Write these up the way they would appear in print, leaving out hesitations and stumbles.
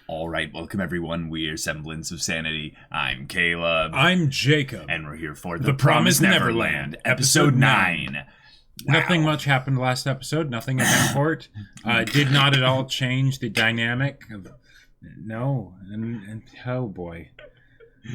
All right, welcome everyone. We're Semblance of Sanity. I'm Caleb. I'm Jacob. And we're here for The Promised Neverland, episode 9. Wow. Nothing much happened last episode. Nothing eventful. Did not at all change the dynamic of... No. And oh boy.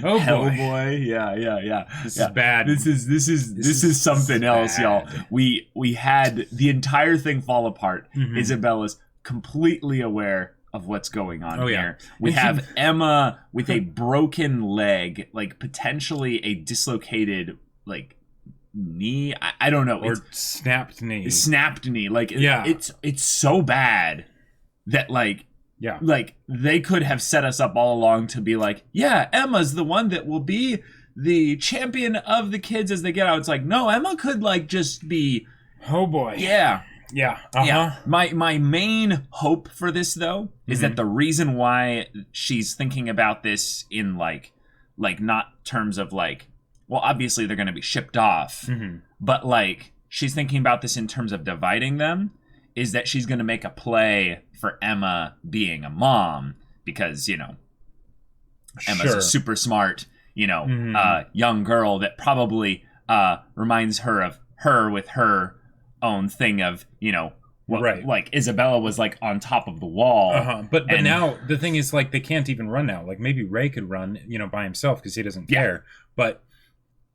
Oh boy. Hell boy. Yeah. This is bad. This is something else, bad. y'all. We had the entire thing fall apart. Mm-hmm. Isabella's completely aware of what's going on here. We And have Emma with a broken leg, like potentially a dislocated knee. I don't know. Or snapped knee. Snapped knee. Yeah. It's so bad that they could have set us up all along to be like, yeah, Emma's the one that will be the champion of the kids as they get out. It's like, no, Emma could just be... Oh boy. Yeah. Yeah. Yeah. My main hope for this though is that the reason why she's thinking about this in not terms of well, obviously they're going to be shipped off, but she's thinking about this in terms of dividing them, is that she's going to make a play for Emma being a mom because, Emma's a super smart, young girl that probably reminds her of her with her own thing of, Isabella was on top of the wall. But now the thing is they can't even run now. Maybe Ray could run, by himself because he doesn't care. But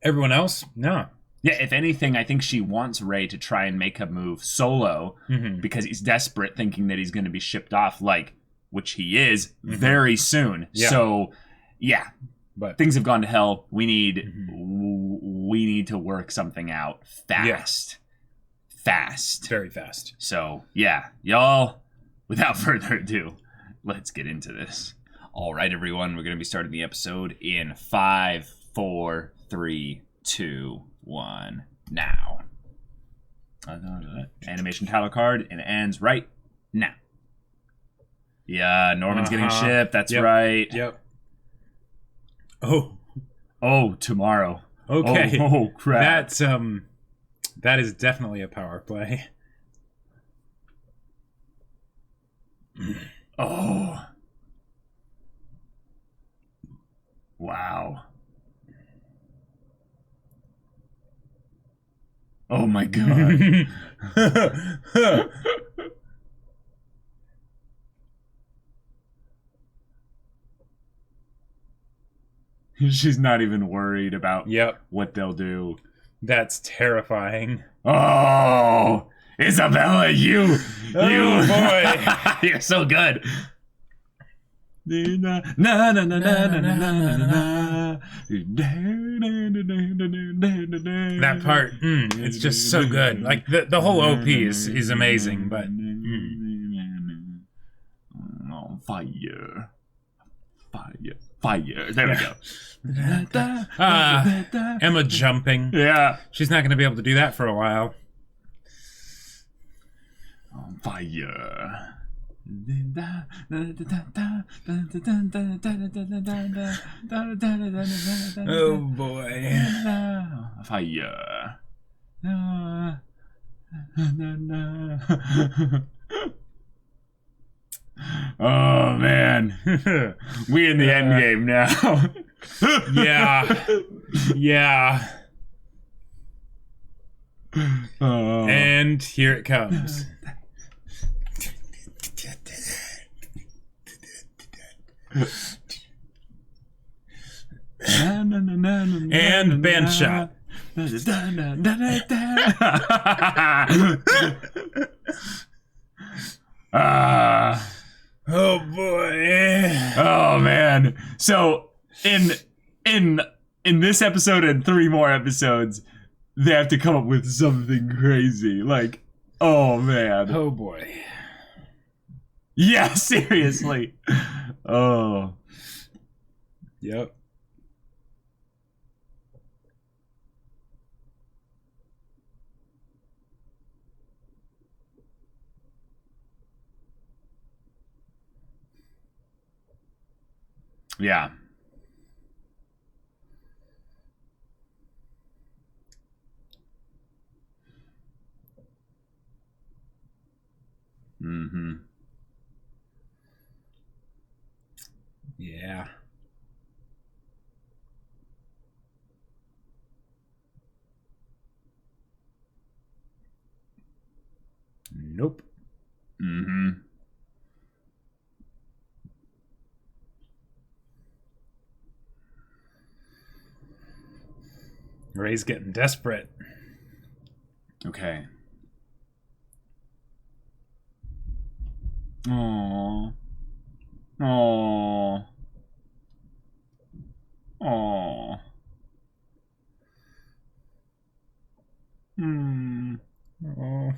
everyone else, no. Yeah, if anything, I think she wants Ray to try and make a move solo because he's desperate, thinking that he's going to be shipped off, which he is very soon. Yeah. So, yeah, but things have gone to hell. We need to work something out fast. Yeah. Fast. Very fast. So, yeah, y'all, without further ado, let's get into this. All right, everyone, we're going to be starting the episode in 5, 4, 3, 2, 1, now. Animation title card, and it ends right now. Yeah, Norman's getting shipped, that's right. Yep. Oh, tomorrow. Okay. Oh, crap. That is definitely a power play. Oh. Wow. Oh my god. She's not even worried about what they'll do. That's terrifying. Oh, Isabella, you boy, you're so good. That part, it's just so good. The whole OP is amazing, but fire. There we go. Emma jumping. Yeah. She's not going to be able to do that for a while. Fire. Oh boy. Fire. Oh man. We in the end game now. Yeah. And here it comes. And band shot. Oh boy. Oh man. So in this episode and 3 more episodes, they have to come up with something crazy. Oh man. Oh boy. Yeah, seriously. Oh. Yep. Yeah. Yeah. Nope. Mm-hmm. Ray's getting desperate. Okay. Aww. Aww. Aww. Hmm. Oh.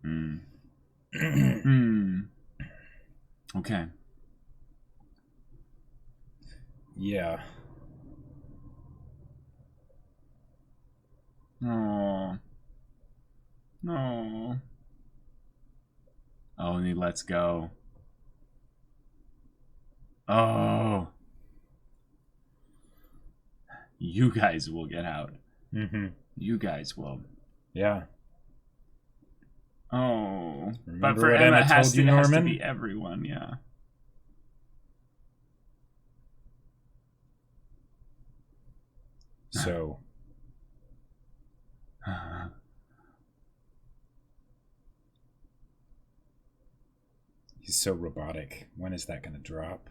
Hmm. Hmm. Okay. Yeah. Aww. Aww. Oh, and he lets go. Oh. You guys will get out. Mm-hmm. You guys will. Yeah. Oh. Remember but for what Emma, Emma it has told to, you, it has to Norman? be everyone, yeah. So. He's so robotic. When is that going to drop?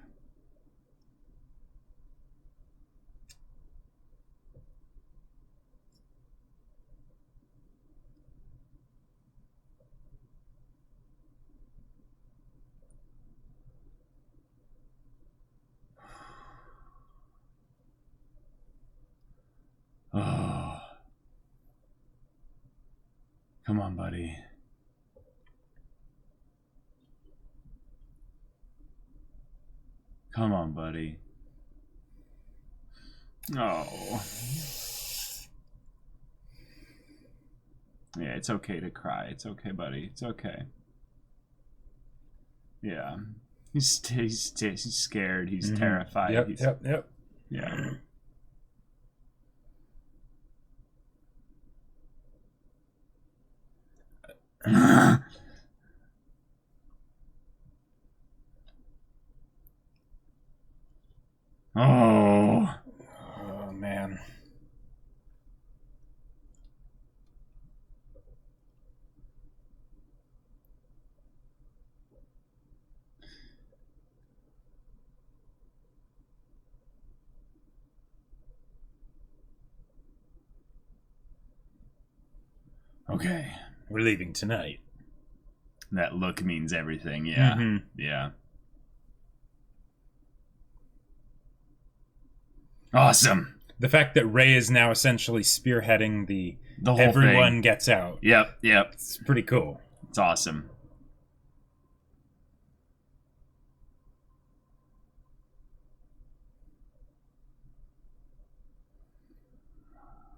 Oh. Come on, buddy. Come on, buddy. Oh. Yeah, it's okay to cry. It's okay, buddy. It's okay. Yeah. He's scared. He's terrified. Yep, He's, yep. Yeah. Oh. Oh, man. Okay. We're leaving tonight. That look means everything. Yeah. Mm-hmm. Yeah. Awesome. The fact that Ray is now essentially spearheading the whole everyone thing. gets out. Yep. It's pretty cool. It's awesome.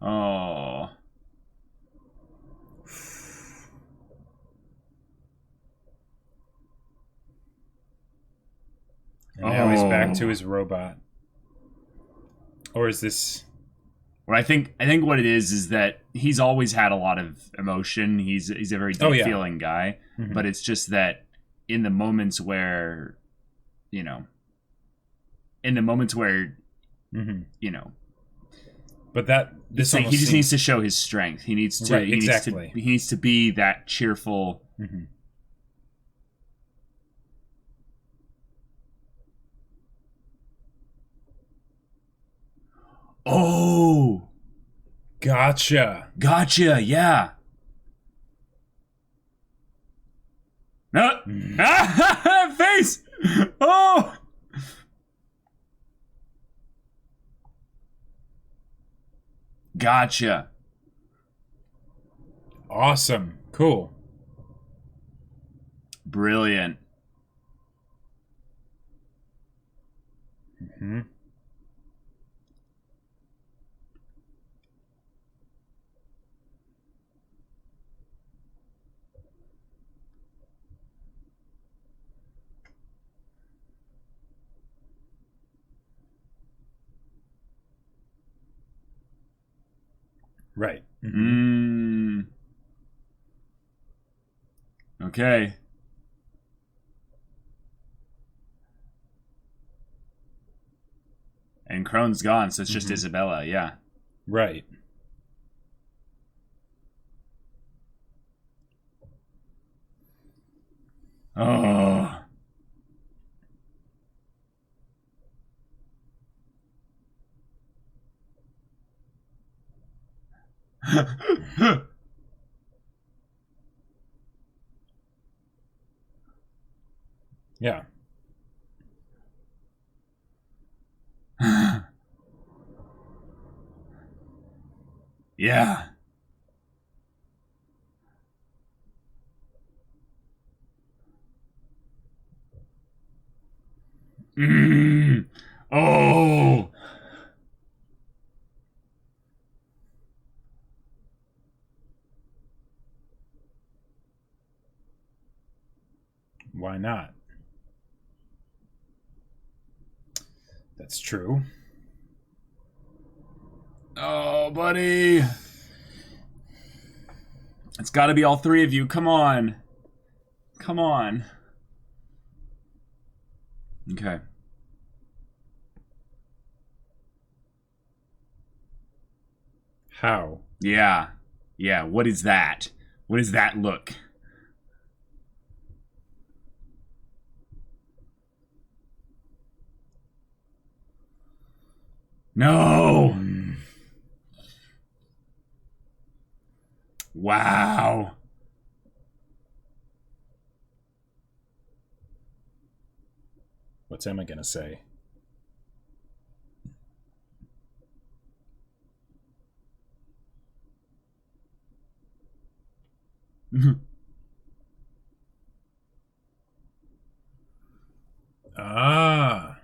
Oh. And now he's back to his robot. Or is this... Well, I think what it is that he's always had a lot of emotion. He's a very deep feeling guy, but it's just that in the moments where, you know, But that this he just needs to show his strength. He needs to he needs to be that cheerful. Mm-hmm. Oh, gotcha, yeah. No, face. Oh, gotcha. Awesome, cool, brilliant. Mm-hmm. Right. Mm-hmm. Okay. And Crone's gone, so it's just Isabella, yeah. Right. Oh. Yeah. Yeah. Oh. Why not? That's true. Oh, buddy. It's got to be all three of you. Come on. Come on. Okay. How? Yeah. Yeah. What is that? What does that look? No. Wow. What's Emma gonna say? Ah.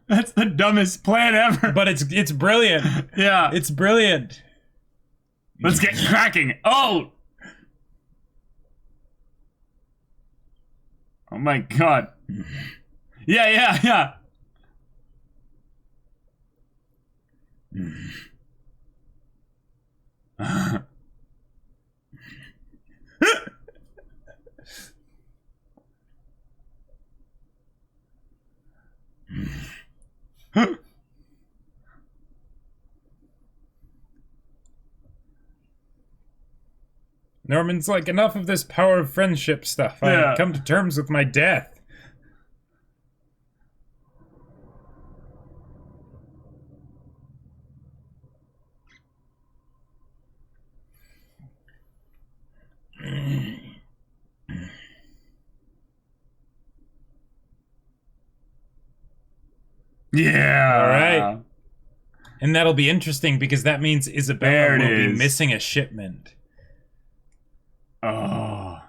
That's the dumbest plan ever. But it's brilliant. Yeah. It's brilliant. Let's get cracking. Oh. Oh my god. Yeah. Norman's like, enough of this power of friendship stuff. Yeah. I've come to terms with my death. Yeah. All right. And that'll be interesting because that means Isabella There it will be is. missing a shipment. Oh.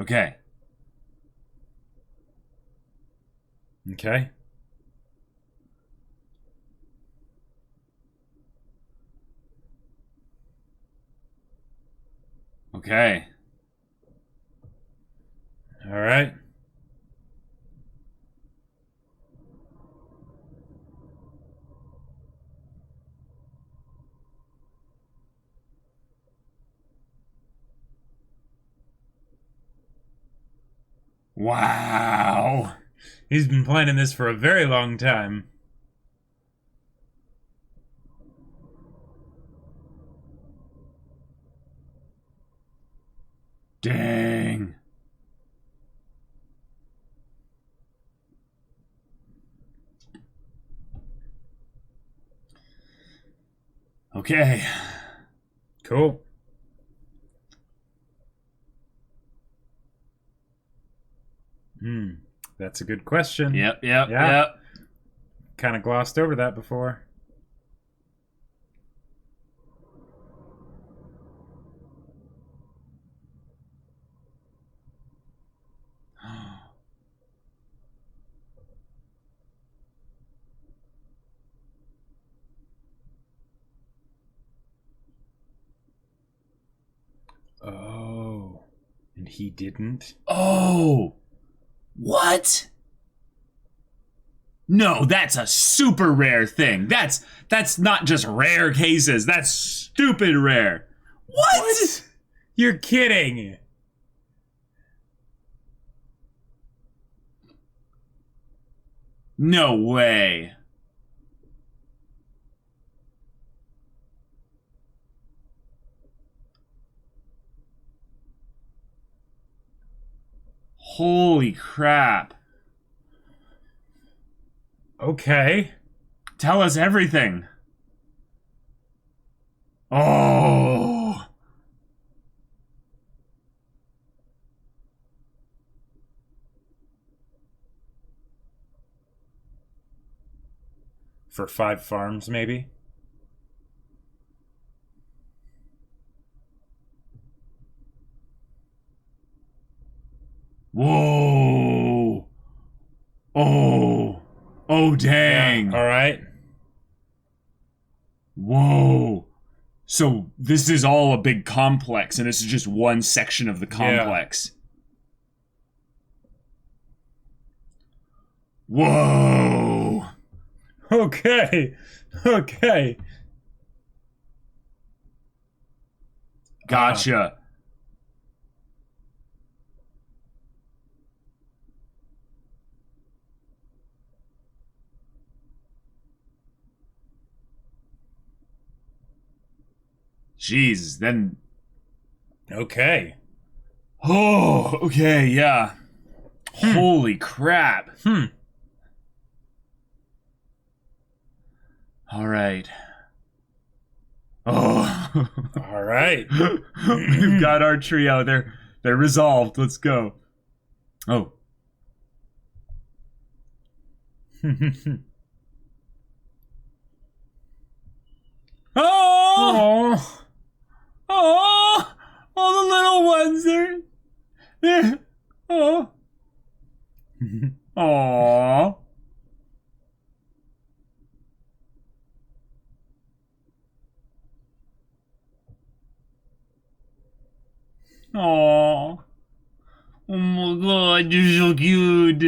Okay. Okay. Okay. All right. Wow. He's been planning this for a very long time. Dang. Okay. Cool. That's a good question. Yep. Yeah. Kind of glossed over that before. Oh. And he didn't? Oh. What? No, that's a super rare thing. That's not just rare cases. That's stupid rare. What? You're kidding. No way. Holy crap. Okay. Tell us everything. Oh. For 5 farms, maybe? Whoa. Oh. Oh, dang. Yeah, all right. Whoa. So this is all a big complex, and this is just one section of the complex. Yeah. Whoa. Okay. Okay. Gotcha. Jeez, then... Okay. Oh, okay, yeah. Holy crap. All right. Oh. All right. We've got our trio. They're resolved. Let's go. Oh. Oh! Oh! All the little ones, they're oh. Aww. Aww. Oh my god, you're so cute.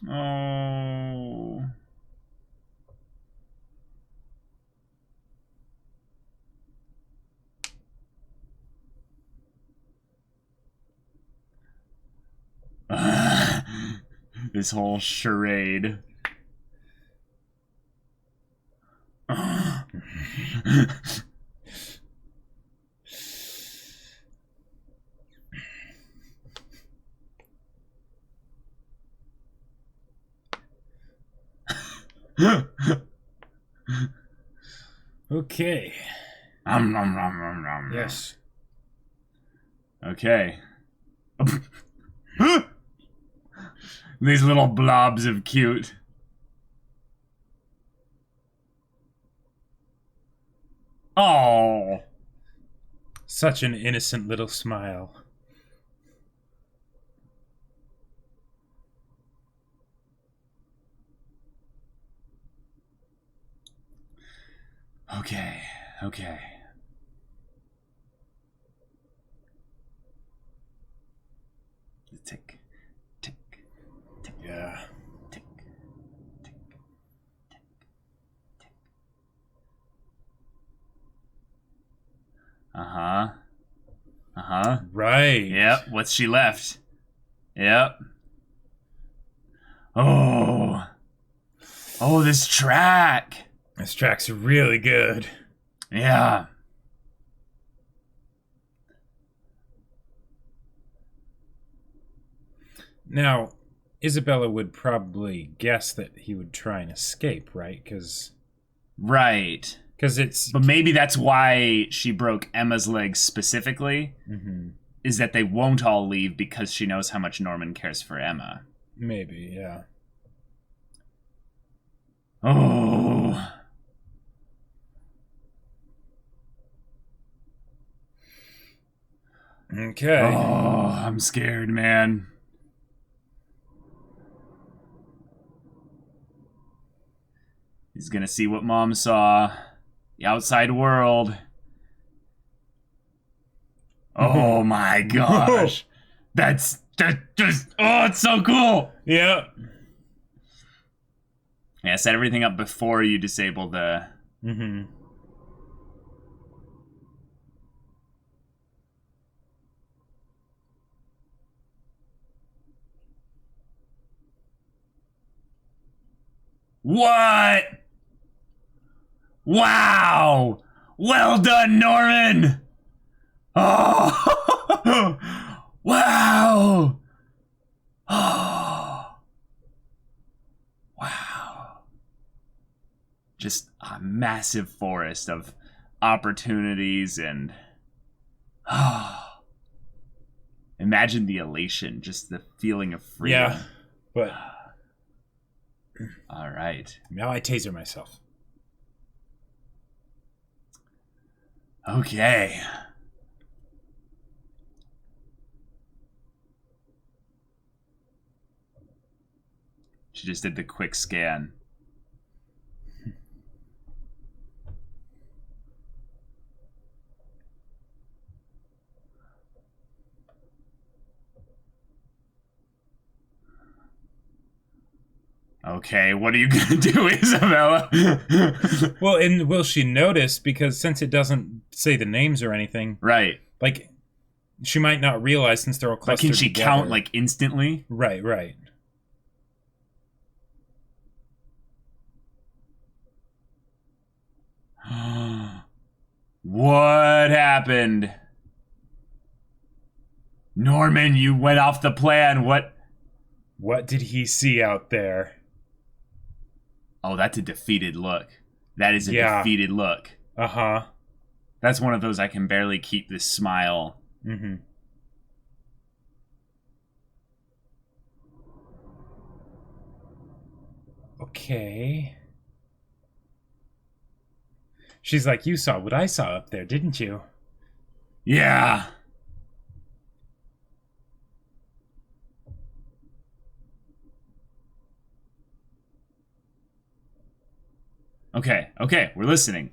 Oh. This whole charade. Okay. Yes. Yes. Okay. These little blobs of cute. Oh. Such an innocent little smile. Okay. Okay. Tick. Tick. Tick. Yeah. Tick. Tick. Tick. Tick. Uh-huh. Uh-huh. Right. Yep. What's she left? Yep. Oh. Oh, this track. This track's really good. Yeah. Now, Isabella would probably guess that he would try and escape, right? Right. Because it's... But maybe that's why she broke Emma's legs specifically, is that they won't all leave because she knows how much Norman cares for Emma. Maybe, yeah. Oh. Okay. Oh, I'm scared, man. He's gonna see what Mom saw. The outside world. Oh my gosh. That's just, oh, it's so cool. Yeah. Yeah, set everything up before you disable the... Mm-hmm. What? Wow! Well done, Norman! Oh! Wow! Oh! Wow. Just a massive forest of opportunities and... Oh. Imagine the elation, just the feeling of freedom. Yeah, but... All right. Now I taser myself. Okay. She just did the quick scan. Okay, what are you gonna do, Isabella? Well, and will she notice? Because since it doesn't say the names or anything, Right. like, she might not realize since they're all But clustered can she together. count, like, instantly? Right, right. What happened? Norman, you went off the plan. What did he see out there? Oh, that's a defeated look. That is a defeated look. Uh-huh. That's one of those I can barely keep this smile. Mm-hmm. Okay. She's like, you saw what I saw up there, didn't you? Yeah. Okay, okay, we're listening.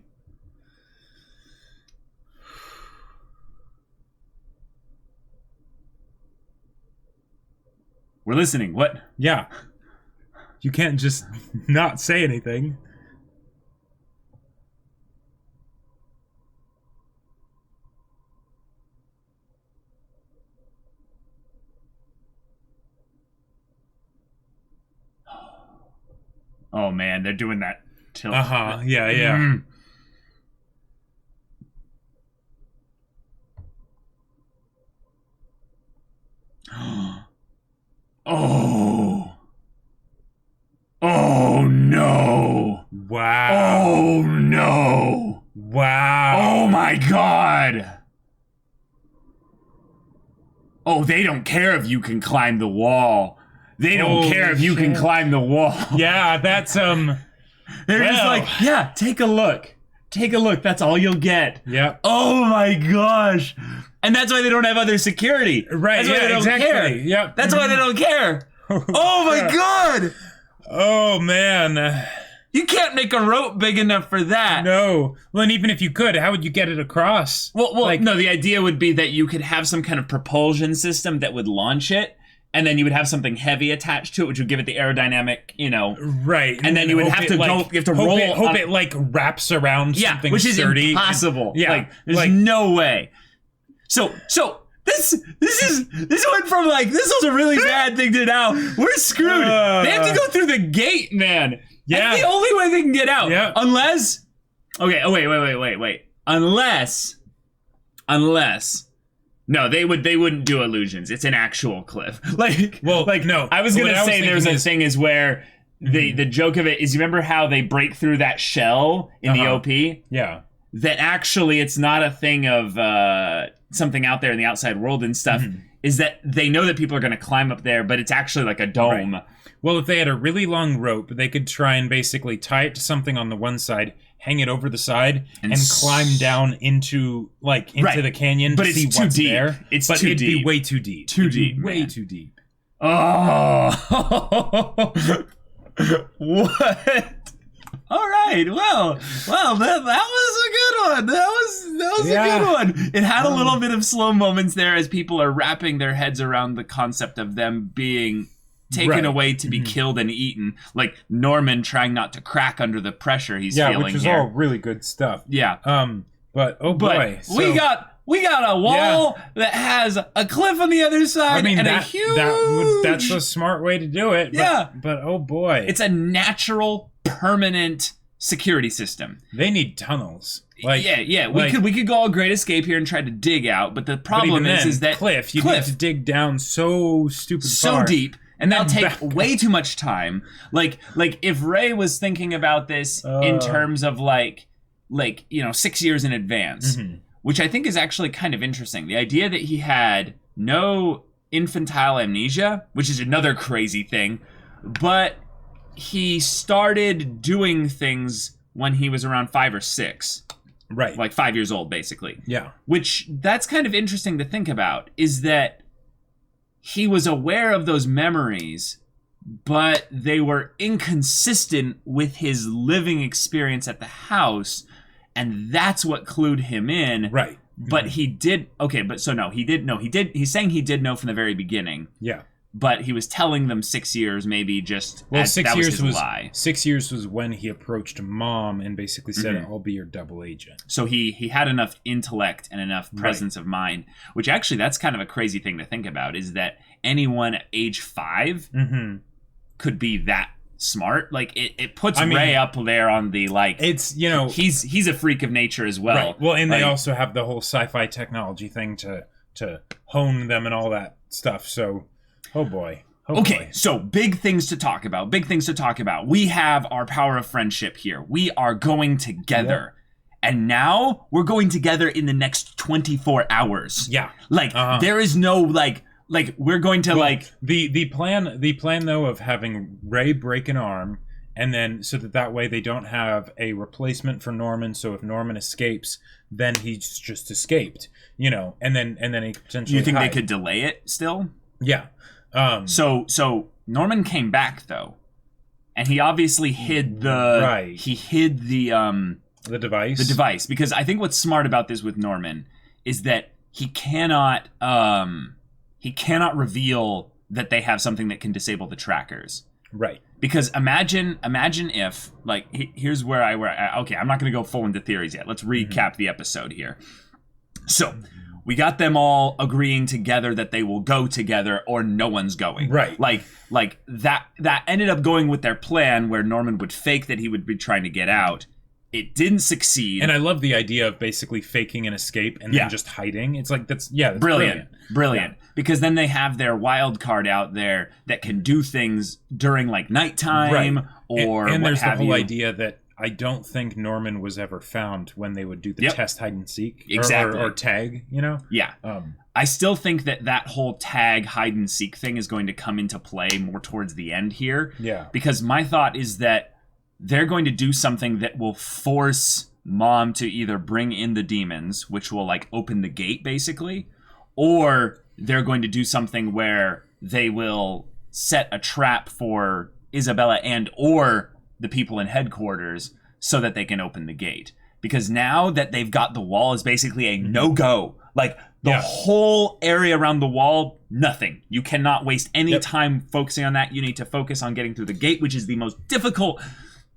We're listening. What? Yeah. You can't just not say anything. Oh man, they're doing that tilt. Uh-huh. Yeah, yeah. Mm. Oh. Oh no. Wow. Oh no. Wow. Oh my god. Oh, they don't care if you can climb the wall. They don't Holy care if you can shit. climb the wall. Yeah, that's They're just like, yeah, take a look. Take a look. That's all you'll get. Yep. Oh my gosh. And that's why they don't have other security. Right, That's why yeah, they don't exactly. care. Yep. That's why they don't care. Oh my god. Oh man. You can't make a rope big enough for that. No. Well, and even if you could, how would you get it across? Well, like, no, the idea would be that you could have some kind of propulsion system that would launch it, and then you would have something heavy attached to it, which would give it the aerodynamic, you know. Right. And then you would hope have it, to like, go, you have to hope roll. It, hope up- it, like, wraps around something which is sturdy. impossible. Yeah. Like, there's like, no way. So this went from like, this was a really bad thing to now we're screwed. They have to go through the gate, man. Yeah. That's the only way they can get out. Yeah. Unless, okay. Oh wait. Unless, no, they wouldn't do illusions. It's an actual cliff. No. I was What gonna say there's a thing is where the joke of it is, you remember how they break through that shell in the OP? Yeah. That actually it's not a thing of something out there in the outside world and stuff. Is that they know that people are going to climb up there, but it's actually like a dome. Right. Well, if they had a really long rope, they could try and basically tie it to something on the one side, hang it over the side, and climb down into the canyon But to it's see too what's deep. there. It's but too it'd deep. be way too deep. Too It'd be deep, way man. too deep. Oh, what? All right. Well, that was a good one. That was a good one. It had a little bit of slow moments there as people are wrapping their heads around the concept of them being taken away to be killed and eaten. Like Norman trying not to crack under the pressure he's feeling which is here. all really good stuff. Yeah. But oh boy, so, we got a wall that has a cliff on the other side and a huge... that's a smart way to do it. But oh boy. It's a natural, permanent security system. They need tunnels. We could go all Great Escape here and try to dig out, but the problem is that... Cliff, you need to dig down so stupid far. So deep. And that'll take way too much time. Like if Ray was thinking about this in terms of like 6 years in advance... Which I think is actually kind of interesting. The idea that he had no infantile amnesia, which is another crazy thing, but he started doing things when he was around 5 or 6. Right. Like 5 years old, basically. Yeah. Which, that's kind of interesting to think about, is that he was aware of those memories, but they were inconsistent with his living experience at the house. And that's what clued him in. Right. But he did... Okay, but so no, he did... No, he did... He's saying he did know from the very beginning. Yeah. But he was telling them 6 years, maybe just... Well, as, 6 that years was his lie. 6 years was when he approached Mom and basically said, I'll be your double agent. So he had enough intellect and enough presence of mind, which actually that's kind of a crazy thing to think about, is that anyone at age 5 could be that smart. Like it puts Ray up there on the it's he's a freak of nature as well. Right. Well, and they also have the whole sci-fi technology thing to hone them and all that stuff. So, oh boy. So big things to talk about. We have our power of friendship here. We are going together. And now we're going together in the next 24 hours. Yeah. There is no we're going to the plan though of having Ray break an arm, and then so that way they don't have a replacement for Norman. So if Norman escapes, then he's just escaped, and then he potentially. You think they could delay it still? Yeah. So Norman came back though, and he obviously hid the the device. The device, because I think what's smart about this with Norman is that he cannot reveal that they have something that can disable the trackers. Right. Because imagine if, here's where okay, I'm not going to go full into theories yet. Let's recap the episode here. So, we got them all agreeing together that they will go together or no one's going. Right. Like that ended up going with their plan where Norman would fake that he would be trying to get out. It didn't succeed. And I love the idea of basically faking an escape and then just hiding. It's like, that's brilliant. Brilliant. Yeah. Because then they have their wild card out there that can do things during nighttime or and there's the whole you. Idea that I don't think Norman was ever found when they would do the test hide and seek. Exactly. Or tag, Yeah. I still think that whole tag hide and seek thing is going to come into play more towards the end here. Yeah. Because my thought is that they're going to do something that will force Mom to either bring in the demons, which will open the gate basically, or they're going to do something where they will set a trap for Isabella and or the people in headquarters so that they can open the gate. Because now that they've got the wall is basically a no-go. The whole area around the wall, nothing. You cannot waste any time focusing on that. You need to focus on getting through the gate, which is the most difficult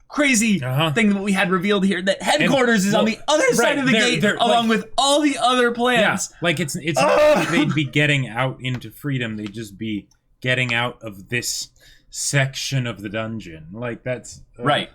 crazy thing that we had revealed here, that headquarters is on the other side of the gate along with all the other plans. Yeah, it's not like they'd be getting out into freedom. They'd just be getting out of this section of the dungeon. That's... Right.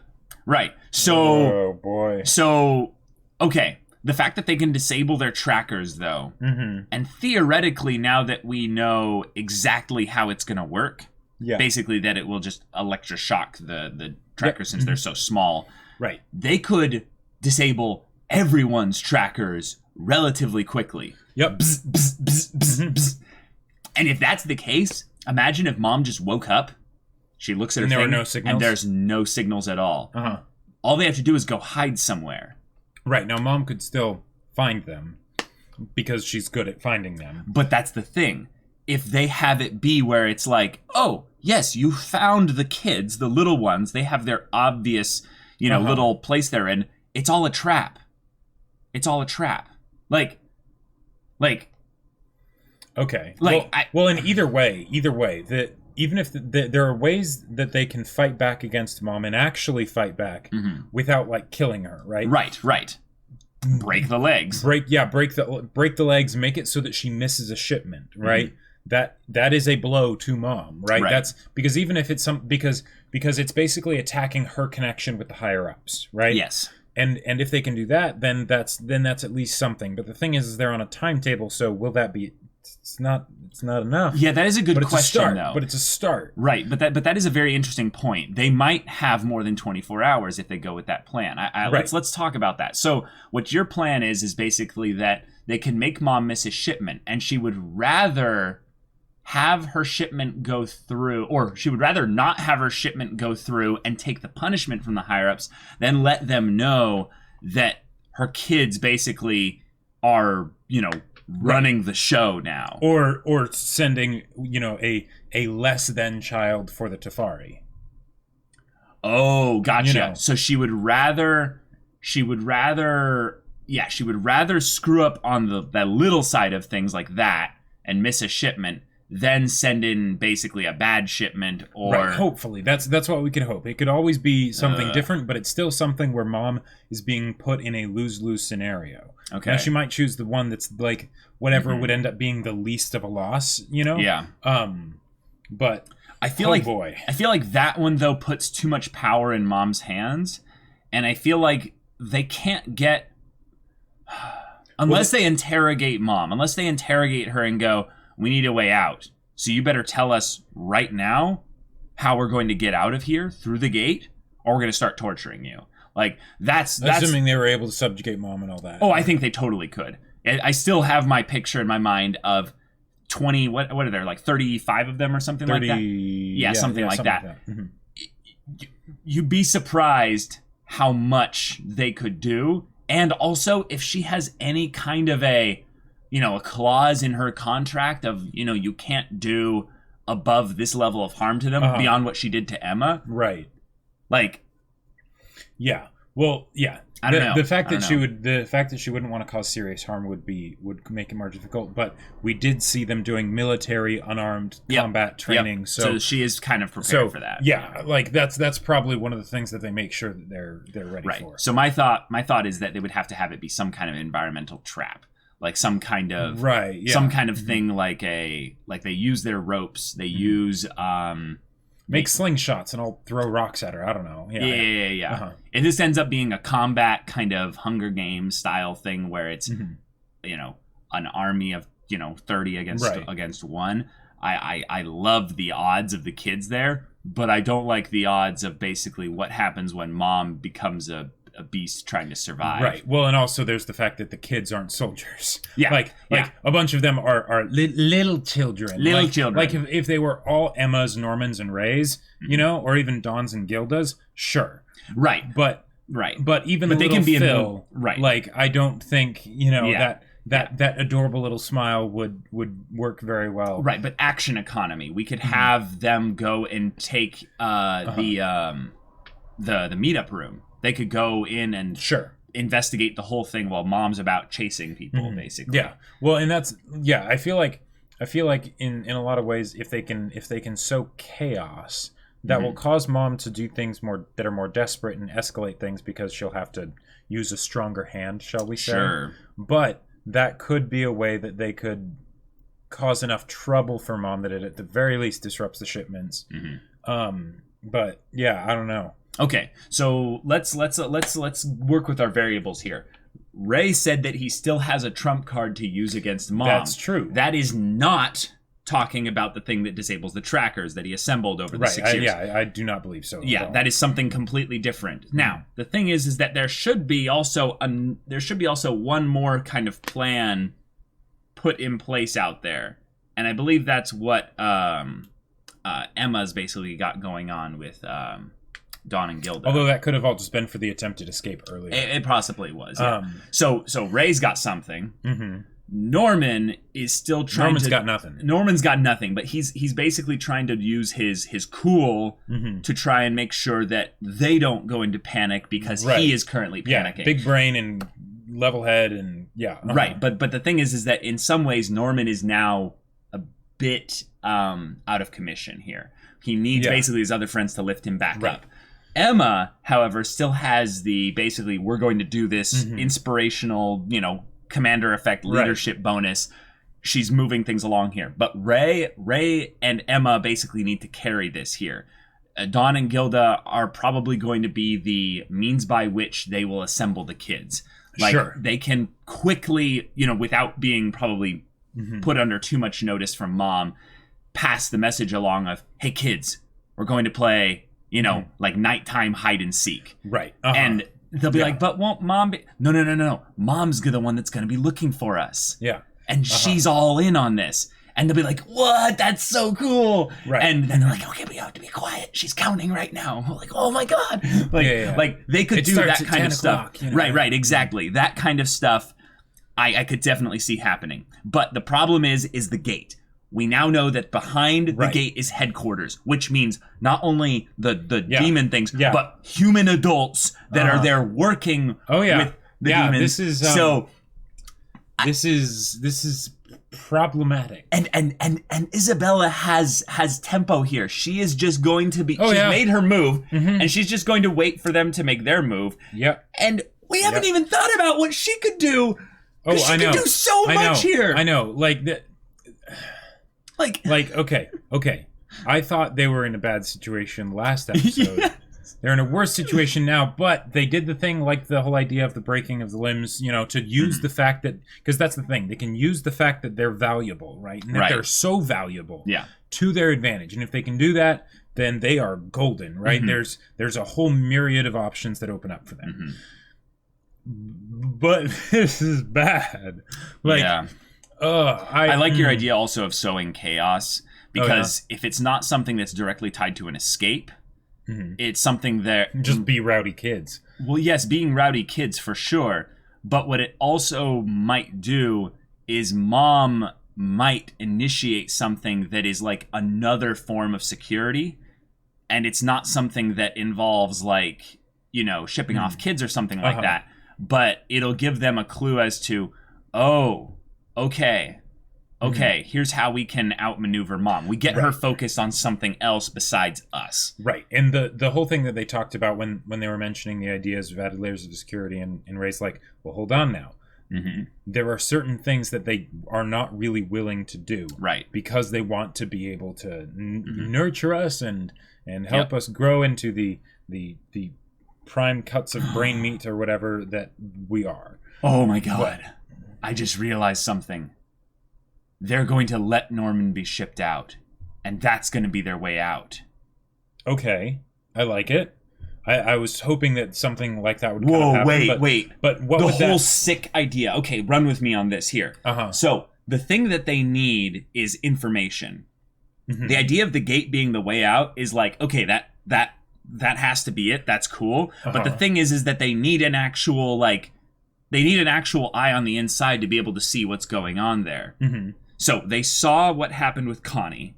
So... Oh, boy. So, okay. The fact that they can disable their trackers, though, and theoretically, now that we know exactly how it's going to work, basically that it will just electroshock the trackers since they're so small. Right. They could disable everyone's trackers relatively quickly. Yep. Bzz, bzz, bzz, bzz, bzz. And if that's the case, imagine if Mom just woke up, she looks at her thing, there were no signals? and there's no signals at all. All they have to do is go hide somewhere. Right. Now, Mom could still find them because she's good at finding them. But that's the thing. If they have it be where it's oh, yes, you found the kids, the little ones. They have their obvious, little place they're in. It's all a trap. It's all a trap. Like. Okay. Like, in either way, that even if there are ways that they can fight back against Mom and actually fight back without like killing her, right? Right. Break the legs. Break the legs. Make it so that she misses a shipment, right? That is a blow to Mom, right? That's because even if it's because it's basically attacking her connection with the higher ups, right? Yes. And if they can do that, then that's at least something. But the thing is they're on a timetable, so will that be? It's not enough. Yeah, that is a good question, though. But it's a start. Right, but that is a very interesting point. They might have more than 24 hours if they go with that plan. Let's talk about that. So what your plan is basically that they can make Mom miss a shipment, and she would rather have her shipment go through, or she would rather not have her shipment go through and take the punishment from the higher-ups than let them know that her kids basically are, running the show now, or sending a less than child for the Tafari. Oh, gotcha. So she would rather screw up on the little side of things like that and miss a shipment, then send in basically a bad shipment, or hopefully that's what we could hope. It could always be something different, but it's still something where Mom is being put in a lose-lose scenario. Okay. Now she might choose the one that's like whatever would end up being the least of a loss, Yeah. But I feel like that one though puts too much power in Mom's hands, and I feel like they can't get unless they interrogate Mom, unless they interrogate her and go, "We need a way out. So you better tell us right now how we're going to get out of here through the gate, or we're going to start torturing you." Like that's assuming they were able to subjugate Mom and all that. Oh, I think they totally could. I still have my picture in my mind of 20. What are there, like 35 of them or something 30, like that? Yeah, something like that. You'd be surprised how much they could do, and also if she has any kind of a clause in her contract of, you can't do above this level of harm to them beyond what she did to Emma. Right. Like, yeah. Well, yeah. I don't know. The fact that she wouldn't want to cause serious harm would make it more difficult. But we did see them doing military unarmed combat training, so she is kind of prepared for that. Yeah, like that's probably one of the things that they make sure that they're ready for. So my thought is that they would have to have it be some kind of environmental trap. Like some kind of some kind of thing, like they use their ropes, they use make slingshots and I'll throw rocks at her. I don't know. Yeah. And this ends up being a combat kind of Hunger Games style thing where it's an army of 30 against one. I love the odds of the kids there, but I don't like the odds of basically what happens when Mom becomes a beast trying to survive. Right. Well, and also there's the fact that the kids aren't soldiers. Yeah. Like a bunch of them are little children. Like if they were all Emmas, Normans, and Rays, or even Dawns and Gildas, sure. Right. But even they can be Phil, right. Like I don't think that adorable little smile would work very well. Right. But action economy, we could have them go and take the meetup room. They could go in and investigate the whole thing while Mom's about chasing people, basically. Yeah. Well, and that's I feel like in a lot of ways, if they can sow chaos, that will cause Mom to do things that are more desperate and escalate things because she'll have to use a stronger hand, shall we say? Sure. But that could be a way that they could cause enough trouble for Mom that it at the very least disrupts the shipments. But yeah, I don't know. Okay, so let's work with our variables here. Ray said that he still has a trump card to use against Mom. That's true. That is not talking about the thing that disables the trackers that he assembled over the 6 years. I do not believe so. Yeah, that is something completely different. Now, the thing is that there should be also one more kind of plan put in place out there, and I believe that's what Emma's basically got going on with Dawn and Gilda. Although that could have all just been for the attempted escape earlier. It possibly was. Yeah. So Ray's got something. Norman is still trying Norman's got nothing. Norman's got nothing, but he's basically trying to use his cool to try and make sure that they don't go into panic because he is currently panicking. Yeah, big brain and level head and Right, but the thing is that in some ways Norman is now a bit out of commission here. He needs basically his other friends to lift him back up. Emma, however, still has the basically we're going to do this inspirational, commander effect leadership bonus. She's moving things along here. But Ray and Emma basically need to carry this here. Dawn and Gilda are probably going to be the means by which they will assemble the kids. They can quickly, without being probably put under too much notice from mom, pass the message along of, hey kids, we're going to play, like nighttime hide and seek. Right. And they'll be like, but won't mom be? No. Mom's the one that's going to be looking for us. Yeah. And she's all in on this. And they'll be like, what? That's so cool. Right. And then they're like, okay, we have to be quiet. She's counting right now. We're like, oh my God. Like they could do that kind of stuff. Right, exactly. That kind of stuff I could definitely see happening. But the problem is the gate. We now know that behind the gate is headquarters, which means not only the demon things, but human adults that are there working with the demons. This is this is problematic. And Isabella has tempo here. She is just going to be she's made her move and she's just going to wait for them to make their move. Yep. And we haven't even thought about what she could do. She could do so much here. I know. Okay. I thought they were in a bad situation last episode. Yes. They're in a worse situation now, but they did the thing like the whole idea of the breaking of the limbs, to use the fact that, because that's the thing, they can use the fact that they're valuable, right? And that they're so valuable to their advantage. And if they can do that, then they are golden, right? There's a whole myriad of options that open up for them. But this is bad. I like your idea also of sowing chaos, because if it's not something that's directly tied to an escape, it's something that just be rowdy kids. Well, yes, being rowdy kids for sure. But what it also might do is mom might initiate something that is like another form of security, and it's not something that involves shipping off kids or something like that. But it'll give them a clue as to, okay, here's how we can outmaneuver mom. We get her focused on something else besides us. Right. And the whole thing that they talked about when they were mentioning the ideas of added layers of security, and Ray's like, well, hold on now. There are certain things that they are not really willing to do. Right. Because they want to be able to nurture us and help us grow into the prime cuts of brain meat or whatever that we are. Oh my God. I just realized something. They're going to let Norman be shipped out, and that's going to be their way out. Okay, I like it. I was hoping that something like that would kind of happen. Wait. But what the would whole sick idea. Okay, run with me on this here. So the thing that they need is information. The idea of the gate being the way out is like, okay, that has to be it. That's cool. But the thing is that they need an actual eye on the inside to be able to see what's going on there. So they saw what happened with Connie.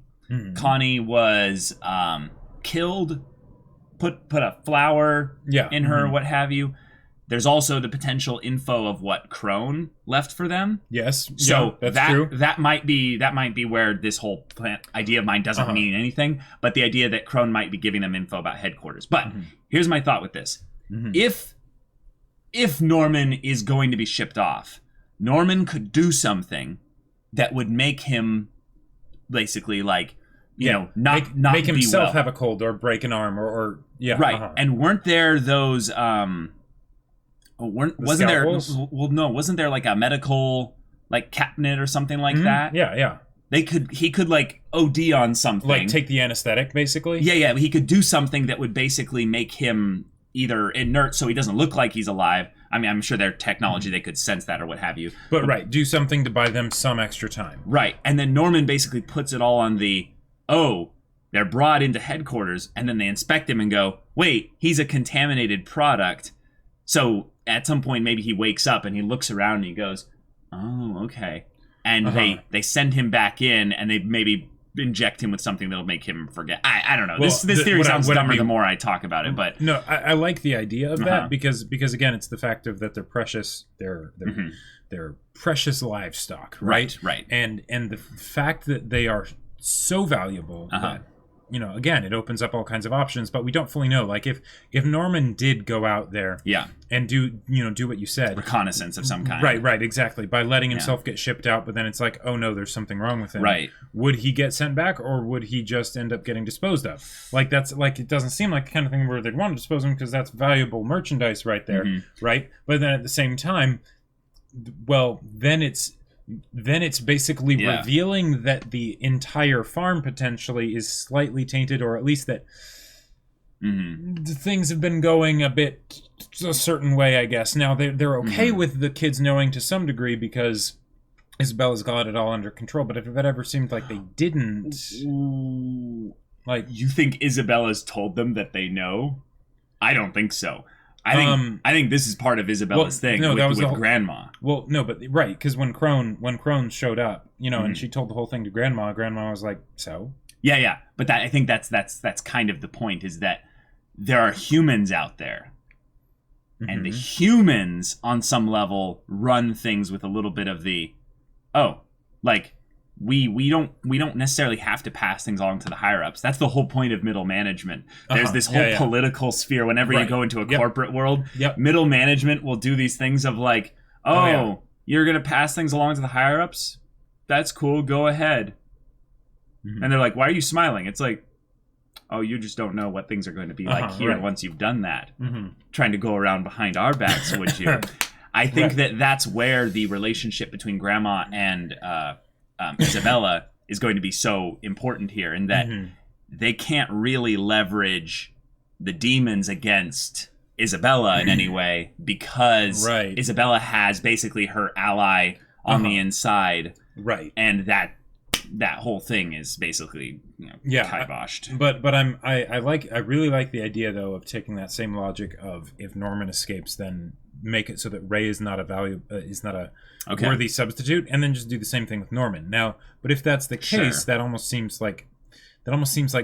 Connie was killed, put a flower in her, what have you. There's also the potential info of what Crone left for them. Yes, so that's true. That might be where this whole idea of mine doesn't mean anything. But the idea that Crone might be giving them info about headquarters. But here's my thought with this: if Norman is going to be shipped off, Norman could do something that would make him basically not make himself well. have a cold or break an arm or And weren't there those wasn't there like a medical cabinet or something like that? He could OD on something, take the anesthetic basically. He could do something that would basically make him either inert so he doesn't look like he's alive. I mean, I'm sure their technology, they could sense that or what have you. But do something to buy them some extra time. Right. And then Norman basically puts it all on they're brought into headquarters, and then they inspect him and go, wait, he's a contaminated product. So at some point, maybe he wakes up and he looks around and he goes, Oh, okay. And they send him back in, and they maybe inject him with something that'll make him forget. I don't know. Well, this theory sounds dumber the more I talk about it, but no, I like the idea of that because again, it's the fact of that they're precious. They're precious livestock, right? Right. And the fact that they are so valuable that, again, it opens up all kinds of options, but we don't fully know. Like if Norman did go out there and do what you said. Reconnaissance of some kind. Right, exactly. By letting himself get shipped out, but then it's like, oh no, there's something wrong with him. Right. Would he get sent back, or would he just end up getting disposed of? Like it doesn't seem like the kind of thing where they'd want to dispose of him because that's valuable merchandise right there, right? But then at the same time, well, then it's basically revealing that the entire farm potentially is slightly tainted, or at least that things have been going a bit a certain way, I guess. Now, they're okay with the kids knowing to some degree because Isabella's got it all under control, but if it ever seemed like they didn't... Like, you think Isabella's told them that they know? I don't think so. I think this is part of Isabella's thing with Grandma. Well, no, but right, because when Crone showed up, and she told the whole thing to Grandma was like, so? Yeah, but I think that's kind of the point, is that there are humans out there, and the humans on some level run things with a little bit of the, we don't necessarily have to pass things along to the higher ups. That's the whole point of middle management. There's this whole political sphere. Whenever you go into a corporate world, middle management will do these things of like, you're gonna pass things along to the higher ups. That's cool. Go ahead. And they're like, why are you smiling? It's like, oh, you just don't know what things are going to be like here once you've done that. Trying to go around behind our backs, would you? I think that's where the relationship between Grandma and Isabella is going to be so important here, in that they can't really leverage the demons against Isabella in any way, because Isabella has basically her ally on the inside, and that whole thing is basically kiboshed. But I really like the idea though of taking that same logic of, if Norman escapes, then make it so that Ray is not a worthy substitute, and then just do the same thing with Norman. Now, but if that's the case, that almost seems like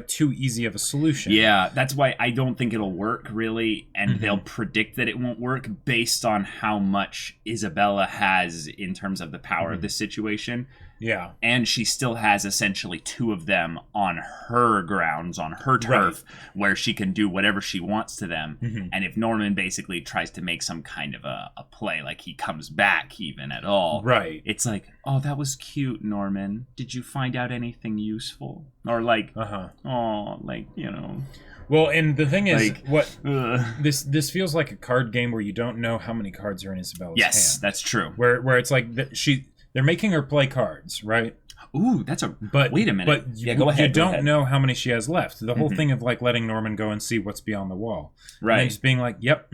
too easy of a solution. Yeah, that's why I don't think it'll work, really, and they'll predict that it won't work based on how much Isabella has in terms of the power of this situation. Yeah. And she still has essentially two of them on her grounds, on her turf, where she can do whatever she wants to them. And if Norman basically tries to make some kind of a play, like he comes back even at all, it's like, oh, that was cute, Norman. Did you find out anything useful? Or like, oh, like, Well, and the thing is, this feels like a card game where you don't know how many cards are in Isabella's hand. Yes, that's true. Where it's like they're making her play cards, right? Ooh, wait a minute. But go ahead. You don't know how many she has left. The whole thing of like letting Norman go and see what's beyond the wall, right? And just being like, "Yep,